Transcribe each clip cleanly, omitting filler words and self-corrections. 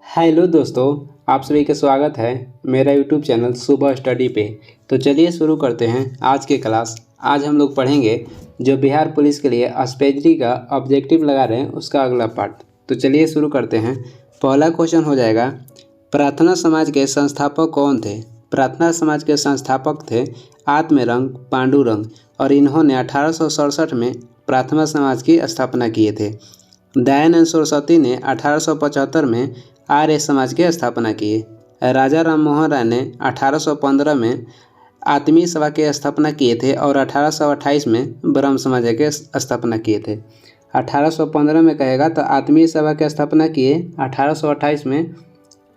Hello दोस्तों, आप सभी का स्वागत है मेरा यूट्यूब चैनल सुबह स्टडी पे। तो चलिए शुरू करते हैं आज की क्लास। आज हम लोग पढ़ेंगे जो बिहार पुलिस के लिए एसपीजी का ऑब्जेक्टिव लगा रहे हैं उसका अगला पार्ट। तो चलिए शुरू करते हैं। पहला क्वेश्चन हो जाएगा, प्रार्थना समाज के संस्थापक कौन थे? प्रार्थना समाज के संस्थापक थे आत्मरंग पांडुरंग और इन्होंने 1867 में प्रार्थना समाज की स्थापना किए थे। दयानंद सरस्वती ने 1875 में आर्य समाज की स्थापना की। राजा राम मोहन राय ने 1815 में आत्मीय सभा की स्थापना किए थे और 1828 में ब्रह्म समाज की स्थापना किए थे। 1815 में कहेगा तो आत्मीय सभा की स्थापना किए, 1828 में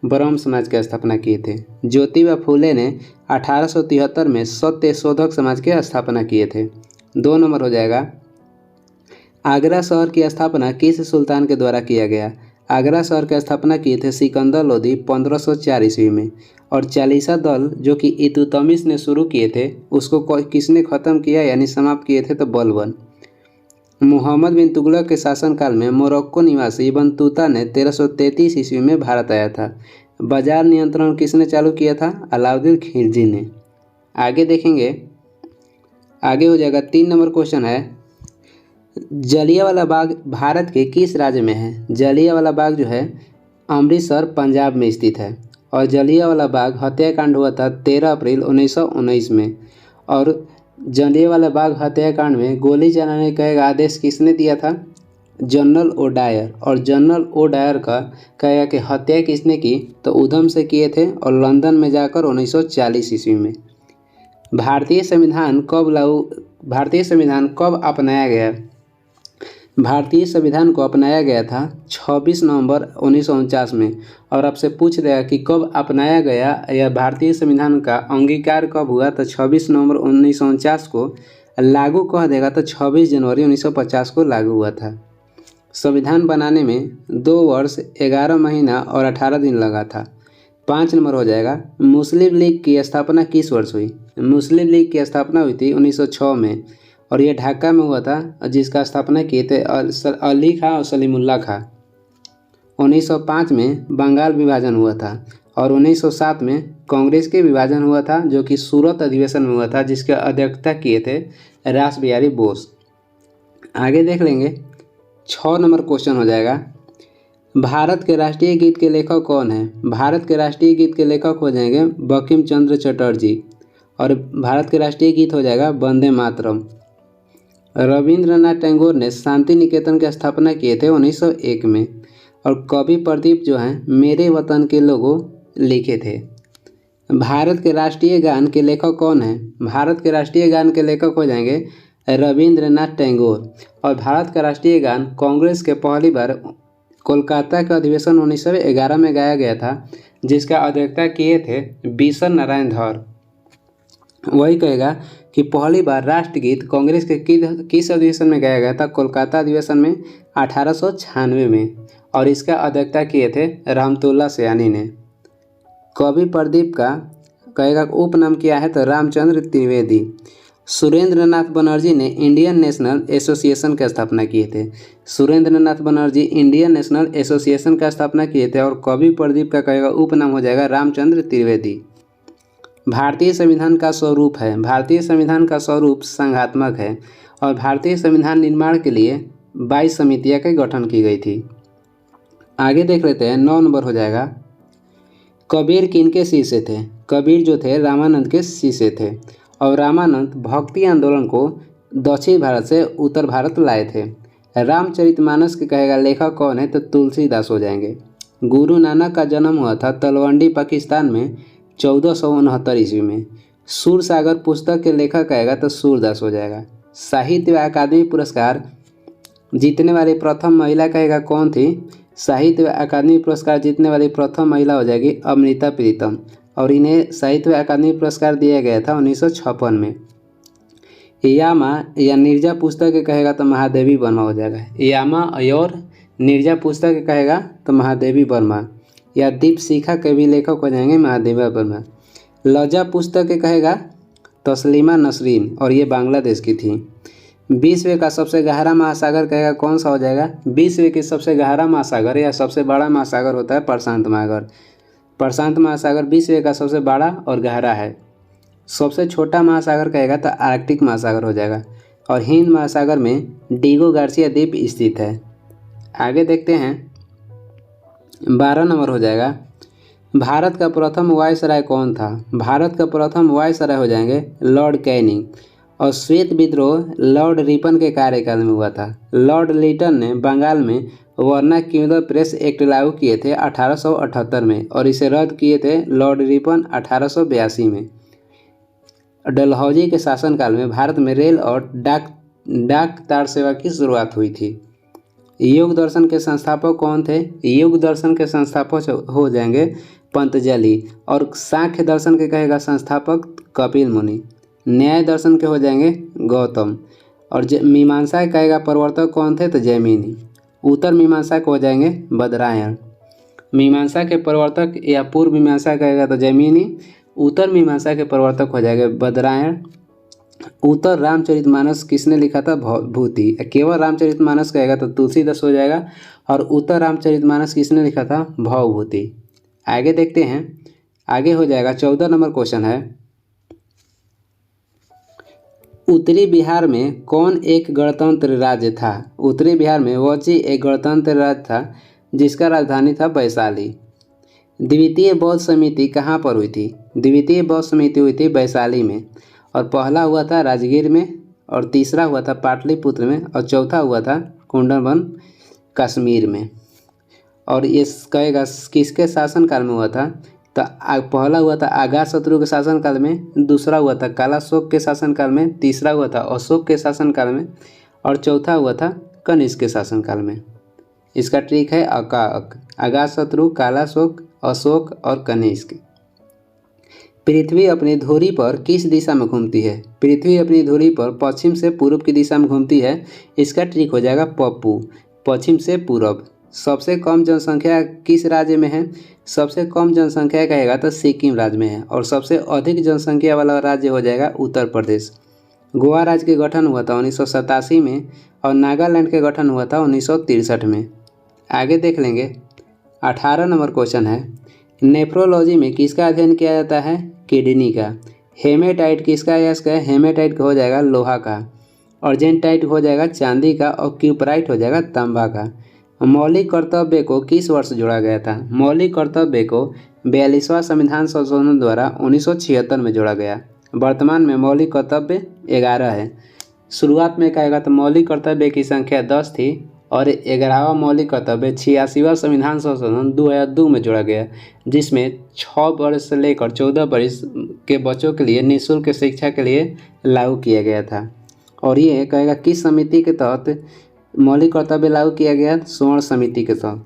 ब्रह्म समाज की स्थापना किए थे। ज्योतिबा फूले ने 1873 में सत्य शोधक समाज की स्थापना किए थे। 2 नंबर हो जाएगा, आगरा शहर की स्थापना किस सुल्तान के द्वारा किया गया? आगरा शहर की स्थापना किए थे सिकंदर लोदी 1504 ईस्वी में। और चालीसा दल जो कि इल्तुतमिश ने शुरू किए थे उसको किसने ख़त्म किया यानी समाप्त किए थे? तो बलबन। मोहम्मद बिन तुगलक के शासनकाल में मोरक्को निवासी इब्न तूता ने 1333 ईस्वी में भारत आया था। बाजार नियंत्रण किसने चालू किया था? अलाउद्दीन खिलजी ने। आगे देखेंगे, आगे हो जाएगा 3 नंबर क्वेश्चन है, जलियांवाला बाग भारत के किस राज्य में है? जलियांवाला बाग जो है अमृतसर पंजाब में स्थित है। और जलियांवाला बाग हत्याकांड हुआ था 13 अप्रैल 1919 में। और जलियांवाला बाग हत्याकांड में गोली चलाने का आदेश किसने दिया था? General O'Dwyer. और जनरल ओडायर का कहेगा कि हत्या किसने की? तो उधम से किए थे और लंदन में जाकर 1940 ईस्वी में। भारतीय संविधान कब अपनाया गया? भारतीय संविधान को अपनाया गया था 26 नवंबर 1949 में। और आपसे पूछ देगा कि कब अपनाया गया या भारतीय संविधान का अंगीकार कब हुआ? तो 26 नवंबर 1949 को। लागू कह देगा तो 26 जनवरी 1950 को लागू हुआ था। संविधान बनाने में 2 वर्ष 11 महीना और 18 दिन लगा था। 5 नंबर हो जाएगा, मुस्लिम लीग की स्थापना किस वर्ष हुई? मुस्लिम लीग की स्थापना हुई थी 1906 में और ये ढाका में हुआ था, जिसका स्थापना किए थे अली खां और सलीमुल्लाह खां। 1905 में बंगाल विभाजन हुआ था और 1907 में कांग्रेस के विभाजन हुआ था जो कि सूरत अधिवेशन में हुआ था, जिसकी अध्यक्षता किए थे रास बिहारी बोस। आगे देख लेंगे, 6 नंबर क्वेश्चन हो जाएगा, भारत के राष्ट्रीय गीत के लेखक कौन है? भारत के राष्ट्रीय गीत के लेखक हो जाएंगे बंकिम चंद्र चटर्जी। और भारत के राष्ट्रीय गीत हो जाएगा वंदे मातरम। रविंद्रनाथ टैगोर ने शांति निकेतन की स्थापना किए थे 1901 में। और कवि प्रदीप जो हैं मेरे वतन के लोगों लिखे थे। भारत के राष्ट्रीय गान के लेखक कौन है? भारत के राष्ट्रीय गान के लेखक हो जाएंगे रविंद्रनाथ टैगोर। और भारत का राष्ट्रीय गान कांग्रेस के पहली बार कोलकाता के अधिवेशन 1911 में गाया गया था, जिसका अध्यक्षता किए थे बीसन नारायण धर। वही कहेगा कि पहली बार राष्ट्रगीत कांग्रेस के किस अधिवेशन में गाया गया था? कोलकाता अधिवेशन में 1896 में। और इसका अध्यक्षता किए थे रहमतुल्लाह सयानी ने। कवि प्रदीप का कहेगा उपनाम क्या है? तो रामचंद्र त्रिवेदी। सुरेंद्रनाथ बनर्जी ने इंडियन नेशनल एसोसिएशन की स्थापना किए थे। Surendranath Banerjee Indian national association का स्थापना किए थे। और कवि प्रदीप का कहेगा उपनाम हो जाएगा रामचंद्र त्रिवेदी। भारतीय संविधान का स्वरूप है, भारतीय संविधान का स्वरूप संघात्मक है। और भारतीय संविधान निर्माण के लिए 22 समितियां का गठन की गई थी। आगे देख लेते हैं, 9 नंबर हो जाएगा, कबीर किनके शिष्य थे? कबीर जो थे रामानंद के शिष्य थे। और रामानंद भक्ति आंदोलन को दक्षिण भारत से उत्तर भारत लाए थे। रामचरितमानस के कहेगा लेखक कौन है? तो तुलसीदास हो जाएंगे। गुरु नानक का जन्म हुआ था तलवंडी पाकिस्तान में 1469 ईस्वी में। सूरसागर पुस्तक के लेखक कहेगा तो सूरदास हो जाएगा। साहित्य अकादमी पुरस्कार जीतने वाली प्रथम महिला कहेगा कौन थी? साहित्य अकादमी पुरस्कार जीतने वाली प्रथम महिला हो जाएगी अमृता प्रीतम। और इन्हें साहित्य अकादमी पुरस्कार दिया गया था 1956 में। यामा या निर्जा पुस्तक के कहेगा तो महादेवी वर्मा हो जाएगा। यामा और निर्जा पुस्तक के कहेगा तो महादेवी वर्मा। या दीपशिखा के भी लेखक हो जाएंगे महादेवी वर्मा। लजा पुस्तक के कहेगा तस्लीमा नसरीन और ये बांग्लादेश की थी। विश्व का सबसे गहरा महासागर कहेगा कौन सा हो जाएगा? विश्व के सबसे गहरा महासागर या सबसे बड़ा महासागर होता है प्रशांत महासागर। प्रशांत महासागर विश्व का सबसे बड़ा और गहरा है। सबसे छोटा महासागर कहेगा तो आर्कटिक महासागर हो जाएगा। और हिंद महासागर में डिगो गार्सिया द्वीप स्थित है। आगे देखते हैं, 12 नंबर हो जाएगा, भारत का प्रथम वायसराय कौन था? भारत का प्रथम वायसराय हो जाएंगे लॉर्ड कैनिंग। और श्वेत विद्रोह लॉर्ड रिपन के कार्यकाल में हुआ था। लॉर्ड लिटन ने बंगाल में वर्नाक्यूलर प्रेस एक्ट लागू किए थे 1878 में और इसे रद्द किए थे लॉर्ड रिपन 1882 में। डलहौजी के शासनकाल में भारत में रेल और डाक तार सेवा की शुरुआत हुई थी। योग दर्शन के संस्थापक कौन थे? योग दर्शन के संस्थापक हो जाएंगे पंतजलि। और सांख्य दर्शन के कहेगा संस्थापक कपिल मुनि। न्याय दर्शन के हो जाएंगे गौतम। और मीमांसा कहेगा प्रवर्तक कौन थे? तो जैमिनी। उत्तर मीमांसा को हो जाएंगे बदरायण। मीमांसा के प्रवर्तक या पूर्व मीमांसा कहेगा तो जैमिनी। उत्तर मीमांसा के प्रवर्तक हो जाएंगे बदरायण। उत्तर रामचरितमानस किसने लिखा था? भूति। केवल रामचरितमानस कहेगा तो तुलसीदास हो जाएगा। और उत्तर रामचरितमानस किसने लिखा था? भवभूति। आगे देखते हैं, आगे हो जाएगा 14 नंबर क्वेश्चन है, उत्तरी बिहार में कौन एक गणतंत्र राज्य था? उत्तरी बिहार में वोची एक गणतंत्र राज्य था जिसका राजधानी था वैशाली। द्वितीय बौद्ध समिति कहाँ पर हुई थी? द्वितीय बौद्ध समिति हुई थी वैशाली में। और पहला हुआ था राजगीर में, और तीसरा हुआ था पाटलिपुत्र में, और चौथा हुआ था कुंडलवन कश्मीर में। और ये कहेगा किसके शासनकाल में हुआ था? तो पहला हुआ था अजातशत्रु के शासनकाल में, दूसरा हुआ था कालाशोक के शासनकाल में, तीसरा हुआ था अशोक के शासनकाल में, और चौथा हुआ था कनिष्क के शासनकाल में। इसका ट्रिक है अजातशत्रु, कालाशोक, अशोक और कनिष्क। पृथ्वी अपनी धुरी पर किस दिशा में घूमती है? पृथ्वी अपनी धुरी पर पश्चिम से पूर्व की दिशा में घूमती है। इसका ट्रिक हो जाएगा पप्पू, पश्चिम से पूर्व। सबसे कम जनसंख्या किस राज्य में है? सबसे कम जनसंख्या कहेगा तो सिक्किम राज्य में है। और सबसे अधिक जनसंख्या वाला राज्य हो जाएगा उत्तर प्रदेश। गोवा राज्य के गठन हुआ था 1987 में और नागालैंड के गठन हुआ था 1963 में। आगे देख लेंगे, 18 नंबर क्वेश्चन है, नेफ्रोलॉजी में किसका अध्ययन किया जाता है? किडनी का। हेमेटाइट किसका यश है? हेमेटाइट का हो जाएगा लोहा का। अर्जेंटाइट हो जाएगा चांदी का। और क्यूपराइट हो जाएगा तांबा का। मौलिक कर्तव्य को किस वर्ष जोड़ा गया था? मौलिक कर्तव्य को 42वां संविधान संशोधन द्वारा 1976 में जोड़ा गया। वर्तमान में मौलिक कर्तव्य 11 है। शुरुआत में कहेगा तो मौलिक कर्तव्य की संख्या 10 थी और 11वां मौलिक कर्तव्य 86वां संविधान संशोधन 2002 में जोड़ा गया, जिसमें 6 वर्ष से लेकर 14 वर्ष के बच्चों के लिए निःशुल्क शिक्षा के लिए लागू किया गया था। और ये कहेगा किस समिति के तहत मौलिक कर्तव्य लागू किया गया? स्वर्ण समिति के तहत।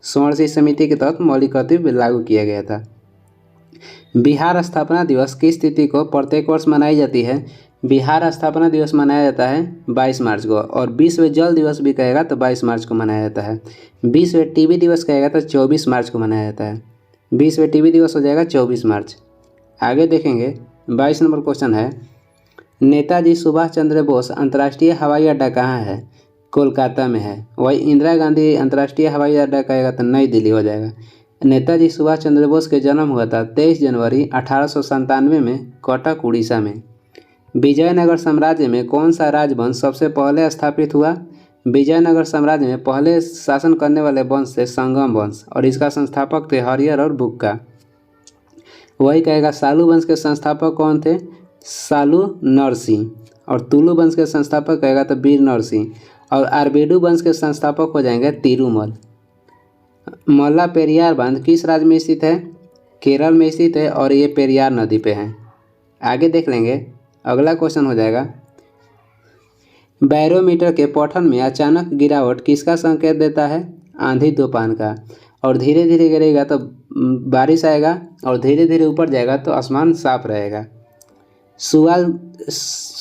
स्वर्ण समिति के तहत मौलिक कर्तव्य लागू किया गया था। बिहार स्थापना दिवस किस तिथि को प्रत्येक वर्ष मनाई जाती है? बिहार स्थापना दिवस मनाया जाता है 22 मार्च को। और विश्व जल दिवस भी कहेगा तो 22 मार्च को मनाया जाता है। विश्व टीबी दिवस कहेगा तो 24 मार्च को मनाया जाता है। विश्व टीबी दिवस हो जाएगा 24 मार्च। आगे देखेंगे, 22 नंबर क्वेश्चन है, नेताजी सुभाष चंद्र बोस अंतर्राष्ट्रीय हवाई अड्डा कहाँ है? कोलकाता में है। वही इंदिरा गांधी अंतर्राष्ट्रीय हवाई अड्डा कहेगा तो नई दिल्ली हो जाएगा। नेताजी सुभाष चंद्र बोस के जन्म हुआ था 23 जनवरी 1897 में कटक उड़ीसा में। विजयनगर साम्राज्य में कौन सा राजवंश सबसे पहले स्थापित हुआ? विजयनगर साम्राज्य में पहले शासन करने वाले वंश थे संगम वंश और इसका संस्थापक थे हरिहर और बुक्का। वही कहेगा सालू वंश के संस्थापक कौन थे? सालू नरसिंह। और तुलु वंश के संस्थापक कहेगा तो वीर नरसिंह। और आरबेडू वंश के संस्थापक हो जाएंगे तिरुमल। मल्ला पेरियार बांध किस राज्य में स्थित है? केरल में स्थित है और ये पेरियार नदी पे है। आगे देख लेंगे, अगला क्वेश्चन हो जाएगा, बैरोमीटर के पठन में अचानक गिरावट किसका संकेत देता है? आंधी तूफान का। और धीरे धीरे गिरेगा तो बारिश आएगा और धीरे धीरे ऊपर जाएगा तो आसमान साफ रहेगा।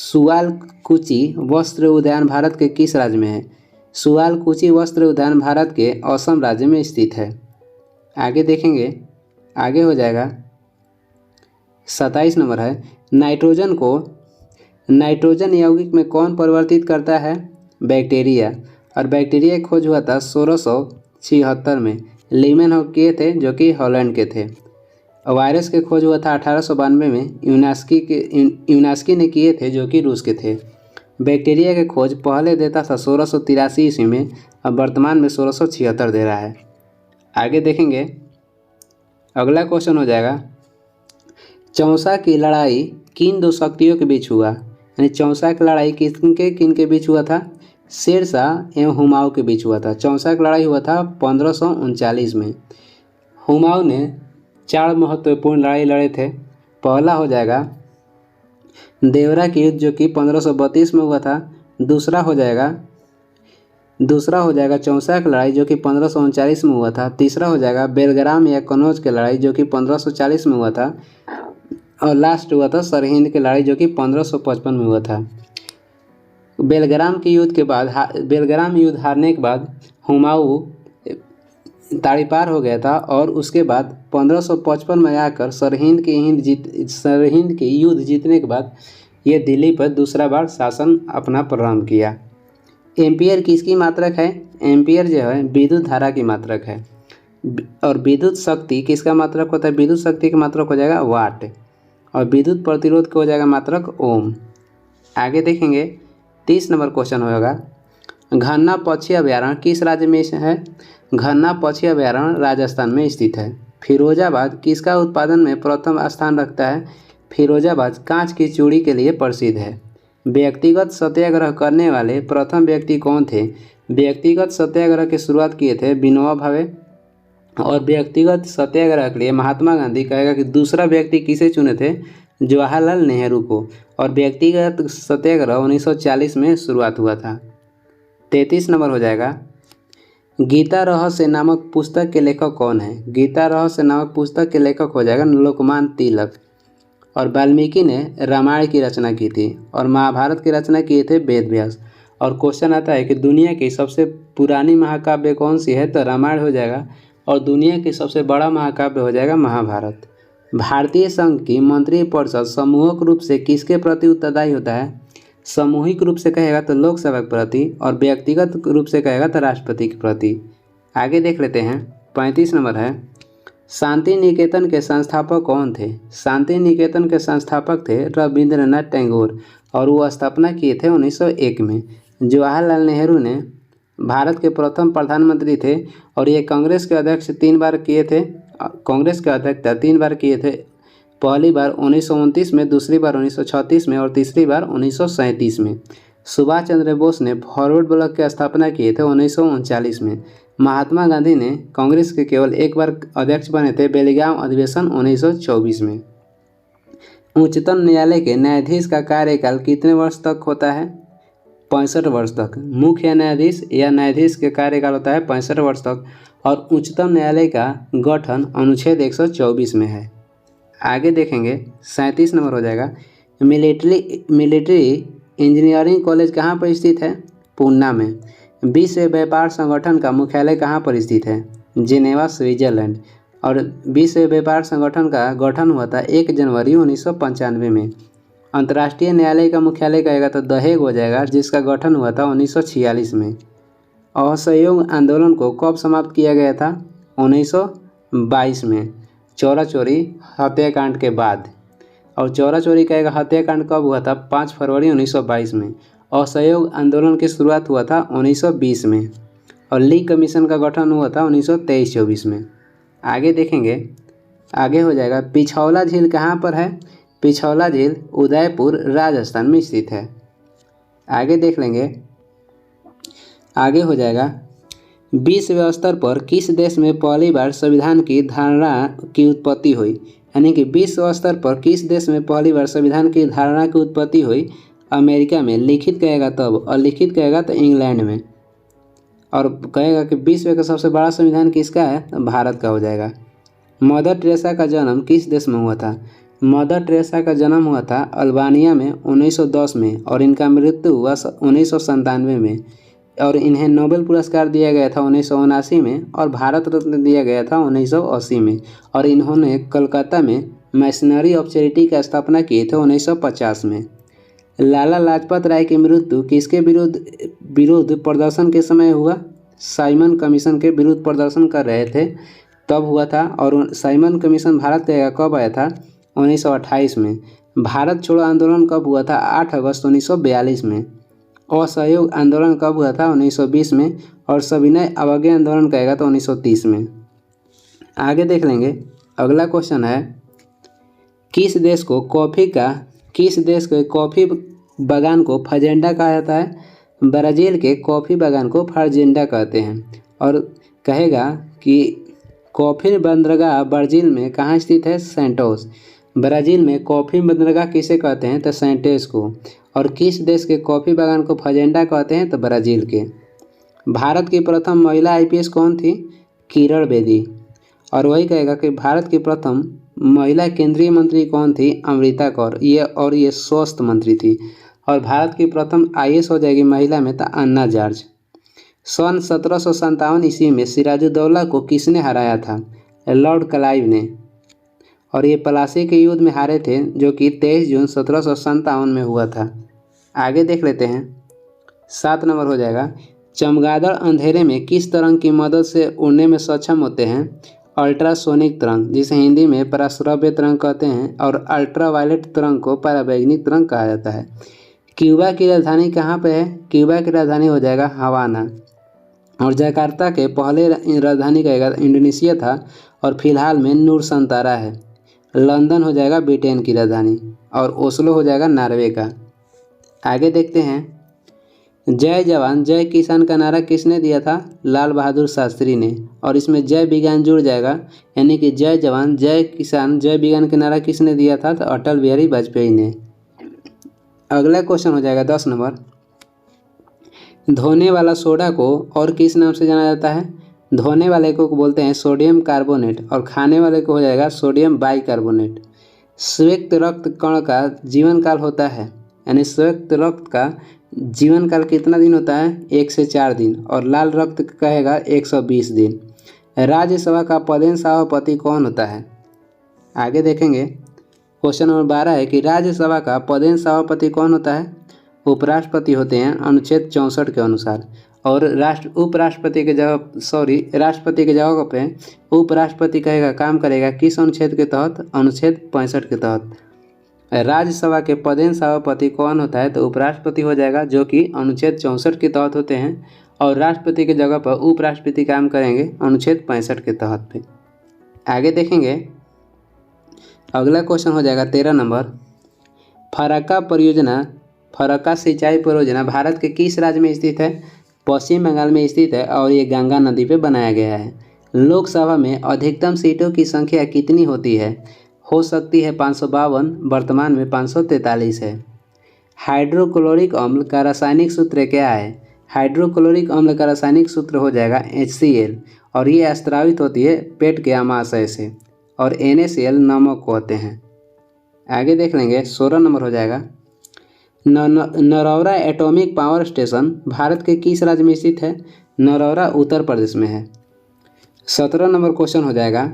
सुआलकुची वस्त्र उद्यान भारत के किस राज्य में है? सुआलकुची वस्त्र उद्यान भारत के असम राज्य में स्थित है। आगे देखेंगे, आगे हो जाएगा 27 नंबर है, नाइट्रोजन को नाइट्रोजन यौगिक में कौन परिवर्तित करता है? बैक्टीरिया। और बैक्टीरिया की खोज हुआ था 1676 में। लीमेन किए थे जो कि हॉलैंड के थे। वायरस की खोज हुआ था 1892 में। यूनास्की ने किए थे जो कि रूस के थे। बैक्टीरिया की खोज पहले देता था 1683 ईस्वी में, अब वर्तमान में 1676 दे रहा है। आगे देखेंगे, अगला क्वेश्चन हो जाएगा, चौसा की लड़ाई किन दो शक्तियों के बीच हुआ? यानी चौसा की लड़ाई किन के बीच हुआ था? शेरशाह एवं हुमायूं के बीच हुआ था। चौसा की लड़ाई हुआ था 1539 में। हुमायूं ने 4 महत्वपूर्ण लड़ाई लड़े थे। पहला हो जाएगा देवरा की युद्ध जो कि 1532 में हुआ था। दूसरा हो जाएगा चौसा की लड़ाई जो कि 1539 में हुआ था। तीसरा हो जाएगा बेलग्राम या कनौज की लड़ाई जो कि 1540 में हुआ था। और लास्ट हुआ था सरहिंद की लड़ाई जो कि 1555 में हुआ था। बेलग्राम युद्ध हारने के बाद हुमायूं ताड़ीपार हो गया था और उसके बाद 1555 में आकर सरहिंद की युद्ध जीतने के बाद ये दिल्ली पर दूसरा बार शासन अपना प्रारंभ किया। एम्पियर किसकी मात्रक है? एम्पियर जो है विद्युत धारा की मात्रक है। और विद्युत शक्ति किसका मात्रक होता है? विद्युत शक्ति का मात्रक हो जाएगा वाट। और विद्युत प्रतिरोध का हो जाएगा मात्रक ओम। आगे देखेंगे, 30 नंबर क्वेश्चन होगा, घन्ना पक्षी अभयारण्य किस राज्य में है? घन्ना पक्षी अभयारण्य राजस्थान में स्थित है। फिरोजाबाद किसका उत्पादन में प्रथम स्थान रखता है? फिरोजाबाद कांच की चूड़ी के लिए प्रसिद्ध है। व्यक्तिगत सत्याग्रह करने वाले प्रथम व्यक्ति कौन थे? व्यक्तिगत सत्याग्रह की शुरुआत किए थे विनोबा भावे। और व्यक्तिगत सत्याग्रह के लिए महात्मा गांधी कहेगा कि दूसरा व्यक्ति किसे चुने थे? जवाहरलाल नेहरू को। और व्यक्तिगत सत्याग्रह 1940 में शुरुआत हुआ था। 33 नंबर हो जाएगा, गीता रहस्य नामक पुस्तक के लेखक कौन है? गीता रहस्य नामक पुस्तक के लेखक हो जाएगा लोकमान्य तिलक। और वाल्मीकि ने रामायण की रचना की थी और महाभारत की रचना किए थे वेद व्यास। और क्वेश्चन आता है कि दुनिया की सबसे पुरानी महाकाव्य कौन सी है? तो रामायण हो जाएगा। और दुनिया की सबसे बड़ा महाकाव्य हो जाएगा महाभारत। भारतीय संघ की मंत्रिपरिषद सामूहिक रूप से किसके प्रति उत्तरदायी होता है? सामूहिक रूप से कहेगा तो लोकसभा के प्रति, और व्यक्तिगत रूप से कहेगा तो राष्ट्रपति के प्रति। आगे देख लेते हैं, 35 नंबर है, शांति निकेतन के संस्थापक कौन थे? शांति निकेतन के संस्थापक थे रविंद्रनाथ टैगोर और वो स्थापना किए थे 1901 में। जवाहरलाल नेहरू ने भारत के प्रथम प्रधानमंत्री थे और ये कांग्रेस के अध्यक्ष 3 बार किए थे। कांग्रेस के अध्यक्ष 3 बार किए थे। पहली बार 1929 में, दूसरी बार 1936 में और तीसरी बार 1937 में। सुभाष चंद्र बोस ने फॉरवर्ड ब्लॉक की स्थापना किए थे 1939 में। महात्मा गांधी ने कांग्रेस के केवल 1 बार अध्यक्ष बने थे, बेलगाम अधिवेशन 1924 में। उच्चतम न्यायालय के न्यायाधीश का कार्यकाल कितने वर्ष तक होता है? 65 वर्ष तक। मुख्य न्यायाधीश या न्यायाधीश के कार्यकाल होता है 65 वर्ष तक। और उच्चतम न्यायालय का गठन अनुच्छेद 124 में है। आगे देखेंगे, 37 नंबर हो जाएगा, मिलिट्री इंजीनियरिंग कॉलेज कहाँ पर स्थित है? पूना में। विश्व व्यापार संगठन का मुख्यालय कहाँ पर स्थित है? Geneva, Switzerland. और विश्व व्यापार संगठन का गठन हुआ था 1 जनवरी 1995 में। अंतर्राष्ट्रीय न्यायालय का मुख्यालय कहेगा तो द हेग हो जाएगा, जिसका गठन हुआ था 1946 में। असहयोग आंदोलन को कब समाप्त किया गया था? 1922 में, चौरा चोरी हत्याकांड के बाद। और चौरा चोरी कहेगा हत्याकांड कब हुआ था? 5 फरवरी 1922 में। असहयोग आंदोलन की शुरुआत हुआ था 1920 में। और लीग कमीशन का गठन हुआ था 1923-24 में। आगे देखेंगे, आगे हो जाएगा, पिछौला झील कहाँ पर है? पिछौला झील उदयपुर राजस्थान में स्थित है। आगे देख लेंगे, आगे हो जाएगा, विश्व स्तर पर किस देश में पहली बार संविधान की धारणा की उत्पत्ति हुई? यानी कि विश्व स्तर पर किस देश में पहली बार संविधान की धारणा की उत्पत्ति हुई? अमेरिका में। लिखित कहेगा तब, और लिखित कहेगा तो इंग्लैंड में। और कहेगा कि विश्व का सबसे बड़ा संविधान किसका है? भारत का हो जाएगा। मदर टेरेसा का जन्म किस देश में हुआ था? मदर टेरेसा का जन्म हुआ था अल्बानिया में 1910 में और इनका मृत्यु हुआ 1997 में। और इन्हें नोबेल पुरस्कार दिया गया था 1979 में और भारत रत्न दिया गया था 1980 में। और इन्होंने कलकत्ता में मिशनरी ऑफ चैरिटी की स्थापना की थी 1950 में। लाला लाजपत राय की मृत्यु किसके विरुद्ध प्रदर्शन के समय हुआ? साइमन कमीशन के विरुद्ध प्रदर्शन कर रहे थे तब हुआ था। और साइमन कमीशन भारत का कब आया था? 1928 में। भारत छोड़ो आंदोलन कब हुआ था? 8 अगस्त 1942 में। असहयोग आंदोलन कब हुआ था? 1920 में। और सविनय अवज्ञा आंदोलन कहेगा तो 1930 में। आगे देख लेंगे। अगला क्वेश्चन है, किस देश के कॉफ़ी बागान को फजेंडा कहा जाता है? ब्राज़ील के कॉफ़ी बागान को फजेंडा कहते हैं। और कहेगा कि कॉफ़ी बंदरगाह ब्राज़ील में कहाँ स्थित है? सैंटोस। ब्राज़ील में कॉफ़ी बंदरगाह किसे कहते हैं? तो सैंटोस को। और किस देश के कॉफ़ी बागान को फजेंडा कहते हैं? तो ब्राज़ील के। भारत की प्रथम महिला आईपीएस कौन थी? किरण बेदी। और वही कहेगा कि भारत की प्रथम महिला केंद्रीय मंत्री कौन थी? अमृता कौर। ये स्वास्थ्य मंत्री थी। और भारत की प्रथम आईएएस हो जाएगी महिला में तो अन्ना जॉर्ज। सन 1757 ईस्वी में सिराजुद्दौला को किसने हराया था? लॉर्ड क्लाइव ने। और ये प्लासी के युद्ध में हारे थे जो कि 23 जून 1757 में हुआ था। आगे देख लेते हैं। 7 नंबर हो जाएगा, चमगादड़ अंधेरे में किस तरंग की मदद से उड़ने में सक्षम होते हैं? अल्ट्रासोनिक तरंग, जिसे हिंदी में पराश्रव्य तरंग कहते हैं। और अल्ट्रावायलेट तरंग को पराबैंगनी तरंग कहा जाता है। क्यूबा की राजधानी कहाँ पे है? क्यूबा की राजधानी हो जाएगा हवाना। और जकार्ता के पहले राजधानी कहेगा इंडोनेशिया था। और फिलहाल में नूर संतारा है। लंदन हो जाएगा ब्रिटेन की राजधानी। और ओस्लो हो जाएगा नॉर्वे का। आगे देखते हैं। जय जवान जय किसान का नारा किसने दिया था? लाल बहादुर शास्त्री ने। और इसमें जय विज्ञान जुड़ जाएगा, यानी कि जय जवान जय किसान जय विज्ञान का नारा किसने दिया था? तो अटल बिहारी वाजपेयी ने। अगला क्वेश्चन हो जाएगा 10 नंबर, धोने वाला सोडा को और किस नाम से जाना जाता है? धोने वाले को बोलते हैं सोडियम कार्बोनेट। और खाने वाले को हो जाएगा सोडियम बाइकार्बोनेट। श्वेत रक्त कण का जीवन काल होता है, यानी श्वेत रक्त का जीवन काल कितना दिन होता है? 1 से 4 दिन। और लाल रक्त कहेगा 120 दिन। राज्यसभा का पदेन सभापति कौन होता है? आगे देखेंगे। क्वेश्चन नंबर 12 है कि राज्यसभा का पदेन सभापति कौन होता है? उपराष्ट्रपति होते हैं अनुच्छेद 64 के अनुसार। और राष्ट्रपति के जगह पे उपराष्ट्रपति कहेगा काम करेगा किस अनुच्छेद के तहत? अनुच्छेद 65 के तहत। राज्यसभा के पदेन सभापति कौन होता है? तो उपराष्ट्रपति हो जाएगा, जो कि अनुच्छेद 64 के तहत होते हैं। और राष्ट्रपति की जगह पर उपराष्ट्रपति काम करेंगे अनुच्छेद 65 के तहत पे। आगे देखेंगे। अगला क्वेश्चन हो जाएगा 13 नंबर, फरक्का सिंचाई परियोजना भारत के किस राज्य में स्थित है? पश्चिम बंगाल में स्थित है। और ये गंगा नदी पे बनाया गया है। लोकसभा में अधिकतम सीटों की संख्या कितनी होती है? हो सकती है 552, वर्तमान में 543 है। हाइड्रोक्लोरिक अम्ल का रासायनिक सूत्र क्या है? हाइड्रोक्लोरिक अम्ल का रासायनिक सूत्र हो जाएगा HCl। और ये स्रावित होती है पेट के आमाशय से। और NaCl नमक कहते हैं। आगे देख लेंगे। 16 नंबर हो जाएगा, Narora atomic power station Bharat के किस राज्य में स्थित है? नरौरा उत्तर प्रदेश में है। 17 नंबर क्वेश्चन हो जाएगा,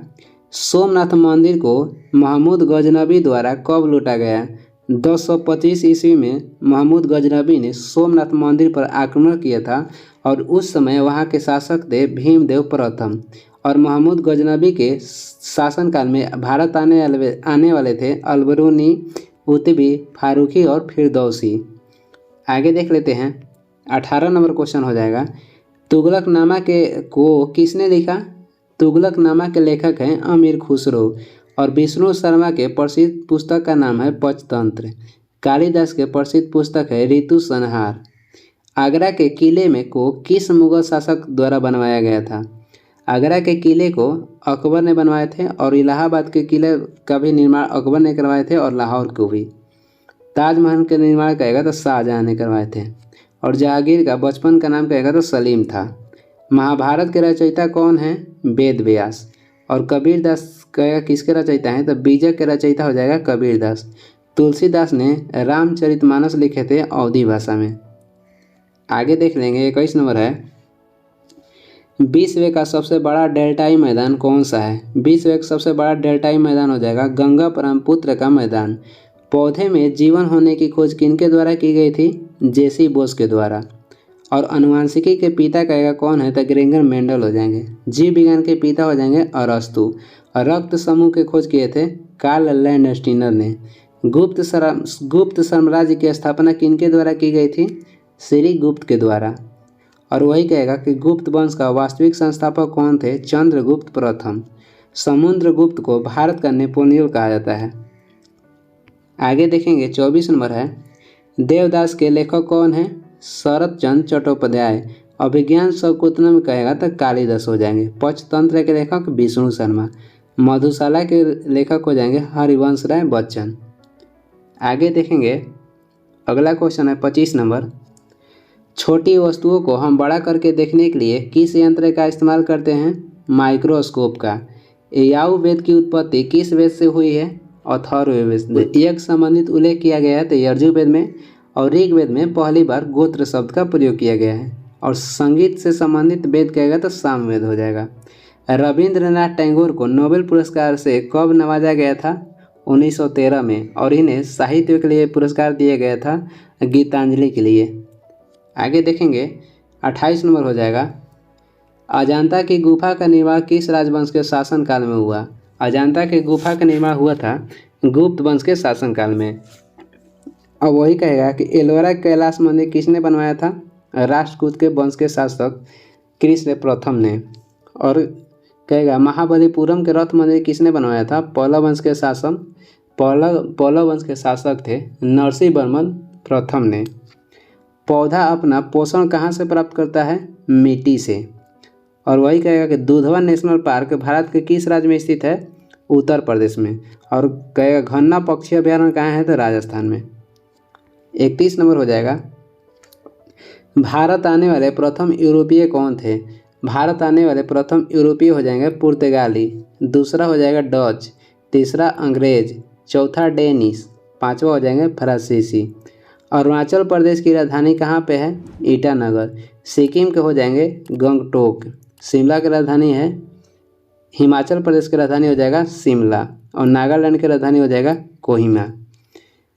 सोमनाथ मंदिर को महमूद गजनबी द्वारा कब लूटा गया? 1025 ईस्वी में महमूद गजनबी ने सोमनाथ मंदिर पर आक्रमण किया था। और उस समय वहां के शासक थे भीमदेव प्रथम। और महमूद गजनबी के शासनकाल में भारत आने वाले थे अलबरूनी, उतबी, फारूकी और फिरदौसी। आगे देख लेते हैं। 18 नंबर क्वेश्चन हो जाएगा, तुगलकनामा को किसने लिखा? तुगलकनामा के लेखक हैं अमीर खुसरो। और विष्णु शर्मा के प्रसिद्ध पुस्तक का नाम है पंचतंत्र। कालिदास के प्रसिद्ध पुस्तक है ऋतु संहार। आगरा के किले को किस मुगल शासक द्वारा बनवाया गया था? आगरा के किले को अकबर ने बनवाए थे। और इलाहाबाद के किले का भी निर्माण अकबर ने करवाए थे। और लाहौर को भी। ताजमहल के निर्माण कहेगा तो शाहजहां ने करवाए थे। और जहांगीर का बचपन का नाम कहेगा तो सलीम था। महाभारत के रचयिता कौन है? वेद व्यास। और कबीरदास कहेगा किसके रचयिता हैं? तो बीजक के रचयिता हो जाएगा कबीरदास। तुलसीदास ने रामचरितमानस लिखे थे अवधी भाषा में। आगे देख लेंगे। 21 नंबर है, विश्व का सबसे बड़ा डेल्टाई मैदान कौन सा है? विश्व का सबसे बड़ा डेल्टाई मैदान हो जाएगा गंगा ब्रह्मपुत्र का मैदान। पौधे में जीवन होने की खोज किनके द्वारा की गई थी? जेसी बोस के द्वारा। और अनुवांशिकी के पिता कहेगा कौन है? तो ग्रेगर मेंडल हो जाएंगे। जीव विज्ञान के पिता हो जाएंगे अरस्तु। और रक्त समूह की खोज किए थे कार्ल लैंडस्टीनर ने। गुप्त साम्राज्य की स्थापना किनके द्वारा की गई थी? श्री गुप्त के द्वारा। और वही कहेगा कि गुप्त वंश का वास्तविक संस्थापक कौन थे? चंद्रगुप्त प्रथम। समुद्रगुप्त को भारत का नेपोलियन कहा जाता है। आगे देखेंगे 24 नंबर है, देवदास के लेखक कौन है? शरत चंद्र चट्टोपाध्याय। अभिज्ञान शकुंतलम में कहेगा तो कालिदास हो जाएंगे। पंचतंत्र के लेखक विष्णु शर्मा। मधुशाला के लेखक हो जाएंगे हरिवंश राय बच्चन। आगे देखेंगे अगला क्वेश्चन है 25 नंबर, छोटी वस्तुओं को हम बड़ा करके देखने के लिए किस यंत्र का इस्तेमाल करते हैं? माइक्रोस्कोप का। याऊ वेद की उत्पत्ति किस वेद से हुई है? अथर्ववेद से। यज्ञ संबंधित उल्लेख किया गया है तो यजुर्वेद में, और ऋग्वेद में पहली बार गोत्र शब्द का प्रयोग किया गया है। और संगीत से संबंधित वेद कहेगा तो सामवेद हो जाएगा। रविंद्रनाथ टैगोर को नोबेल पुरस्कार से कब नवाजा गया था? 1913 में। और इन्हें साहित्य के लिए पुरस्कार दिया गया था गीतांजलि के लिए। आगे देखेंगे 28 नंबर हो जाएगा, अजंता की गुफा का निर्माण किस राजवंश के शासनकाल में हुआ? अजंता की गुफा का निर्माण हुआ था गुप्त वंश के शासनकाल में। अब वही कहेगा कि एलोरा कैलाश मंदिर किसने बनवाया था? राष्ट्रकूट के वंश के शासक कृष्ण प्रथम ने। और कहेगा महाबलीपुरम के रथ मंदिर किसने बनवाया था? पल्लव वंश के शासक थे नरसिंह वर्मन प्रथम ने। पौधा अपना पोषण कहाँ से प्राप्त करता है? मिट्टी से। और वही कहेगा कि दुधवा नेशनल पार्क भारत के किस राज्य में स्थित है? उत्तर प्रदेश में। और कहेगा घन्ना पक्षी अभयारण्य कहाँ है? तो राजस्थान में। 31 नंबर हो जाएगा, भारत आने वाले प्रथम यूरोपीय कौन थे? भारत आने वाले प्रथम यूरोपीय हो जाएंगे पुर्तगाली, दूसरा हो जाएगा डच, तीसरा अंग्रेज, चौथा डेनिश, पांचवा हो जाएंगे फ्रांसीसी। अरुणाचल प्रदेश की राजधानी कहाँ पे है? ईटानगर। सिक्किम के हो जाएंगे गंगटोक। शिमला की राजधानी है, हिमाचल प्रदेश की राजधानी हो जाएगा शिमला। और नागालैंड की राजधानी हो जाएगा कोहिमा।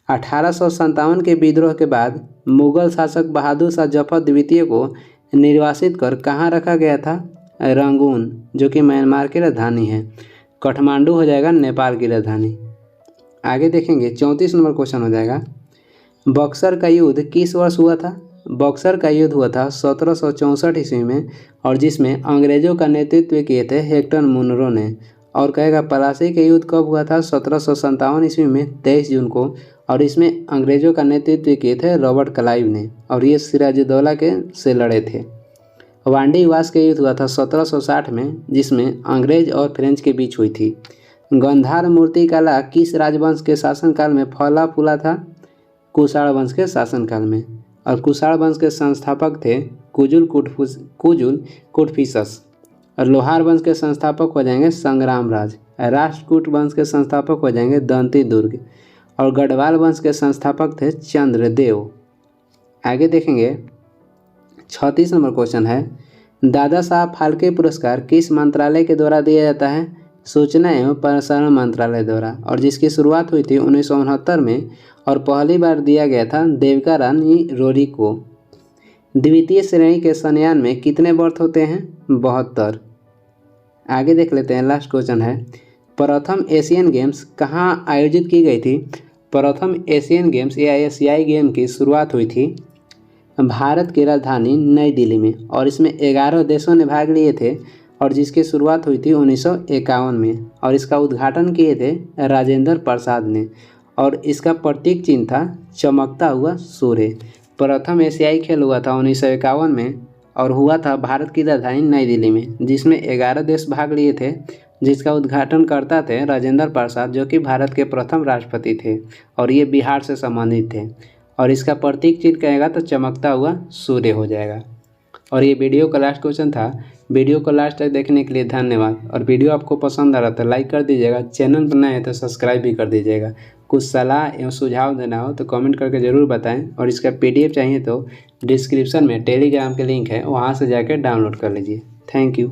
1857 के विद्रोह के बाद मुगल शासक बहादुर शाह जफर द्वितीय को निर्वासित कर कहाँ रखा गया था? रंगून, जो कि म्यांमार की राजधानी है। काठमांडू हो जाएगा नेपाल की राजधानी। आगे देखेंगे 34 नंबर क्वेश्चन हो जाएगा, बक्सर का युद्ध किस वर्ष हुआ था? बक्सर का युद्ध हुआ था 1764 ईस्वी में, और जिसमें अंग्रेजों का नेतृत्व किए थे हेक्टर मुनरो ने। और कहेगा प्लासी के युद्ध कब हुआ था? 1757 ईस्वी में 23 जून को, और इसमें अंग्रेजों का नेतृत्व किए थे रॉबर्ट क्लाइव ने, और ये सिराजुद्दौला के से लड़े थे। वांडी वास के युद्ध हुआ था 1760 में, जिसमें अंग्रेज और फ्रेंच के बीच हुई थी। गंधार मूर्ति कला किस राजवंश के शासनकाल में फला फूला था? कुषाण वंश के शासनकाल में। और कुषाण वंश के संस्थापक थे कुजुल कुटफिसस। और लोहार वंश के संस्थापक हो जाएंगे संग्राम राज। राष्ट्रकूट वंश के संस्थापक हो जाएंगे दंती दुर्ग। और गढ़वाल वंश के संस्थापक थे चंद्रदेव। आगे देखेंगे 36 नंबर क्वेश्चन है, दादा साहब फाल्के पुरस्कार किस मंत्रालय के द्वारा दिया जाता है? सूचना एवं प्रसारण मंत्रालय द्वारा। और जिसकी शुरुआत हुई थी 1969 में, और पहली बार दिया गया था देविका रानी रोरी को। द्वितीय श्रेणी के शनयान में कितने बर्थ होते हैं? 72। आगे देख लेते हैं, लास्ट क्वेश्चन है, प्रथम एशियन गेम्स कहाँ आयोजित की गई थी? प्रथम एशियन गेम्स या एशियाई गेम की शुरुआत हुई थी भारत की राजधानी नई दिल्ली में, और इसमें 11 देशों ने भाग लिए थे, और जिसकी शुरुआत हुई थी 1951 में। और इसका उद्घाटन किए थे राजेंद्र प्रसाद ने, और इसका प्रतीक चिन्ह था चमकता हुआ सूर्य। प्रथम एशियाई खेल हुआ था 1951 में, और हुआ था भारत की राजधानी नई दिल्ली में, जिसमें 11 देश भाग लिए थे, जिसका उद्घाटन करता थे राजेंद्र प्रसाद, जो कि भारत के प्रथम राष्ट्रपति थे, और ये बिहार से संबंधित थे। और इसका प्रतीक चिन्ह कहेगा तो चमकता हुआ सूर्य हो जाएगा। और ये वीडियो का लास्ट क्वेश्चन था। वीडियो को लास्ट तक देखने के लिए धन्यवाद। और वीडियो आपको पसंद आ रहा तो लाइक कर दीजिएगा, चैनल पर नए हैं तो सब्सक्राइब भी कर दीजिएगा। कुछ सलाह एवं सुझाव देना हो तो कमेंट करके ज़रूर बताएं। और इसका PDF चाहिए तो डिस्क्रिप्शन में टेलीग्राम के लिंक है, वहाँ से जाकर डाउनलोड कर लीजिए। Thank you.